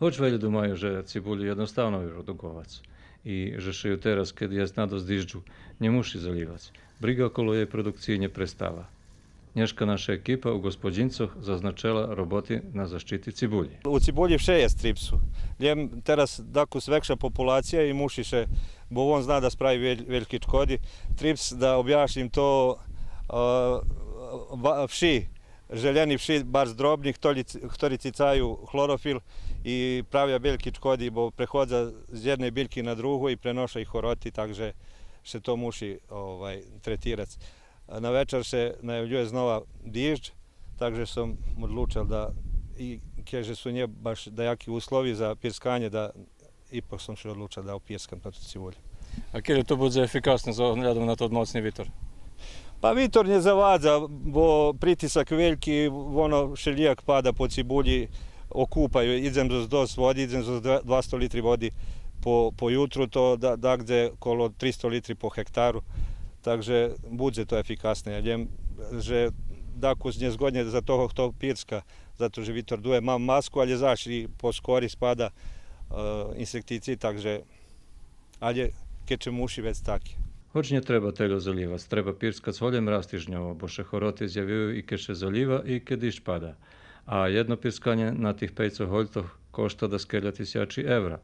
Хоч вельми думаю, że cebuli jednostavno wyprodukować i że się teraz, kiedy jest nadost diżdżu, nie musi zaliwać. Briga okolo jej produkcji nie prestała. Neška naša ekipa u gospodincoch zaznačila roboty na zaštiti cibulji. У цибулі ще є стріпсу. Є зараз також векша популяція і муші ще, бо він знає, да справи великі шкоди. Тріпс, да об'ясним, то вші, željeni vši, bar zdrobni, ktori cicaju chlorofil i pravja veliki škodi, bo prehodza z jedne biljki na drugu i prenoša ih horoti, takže se to muši tretirati. Na večer se najavljuje znova diždž, takže sam odlučil da i keže su nje baš dajaki uslovi za pirskanje, da ipak sam se odlučil da opirskam na tu cibulju. A kiedy to bude efikasno za ohľadom na to mocný vietor? Pa vitor ne zavadza, bo pritisak veliki, ono šeljak pada po cibulji, okupaju, idem z dos vodi, idem z 200 litri vodi po jutru, to da gdje okolo 300 litri po hektaru, takže bude to efikasne. Viem, že dakus nezgodne za toho, kto pirska, zato že vitor duje, mam masku, ali zašli po skori spada insekticid, takže, ali keče muši već taki. Хоч не треба tego zaliwać, треба пірскати голем раз тижнево, бо ще хороти з'явили і кеше заліва, і кидиш пада. А jedno pirskanie na tych 500 holtach koszta do 1000 евро.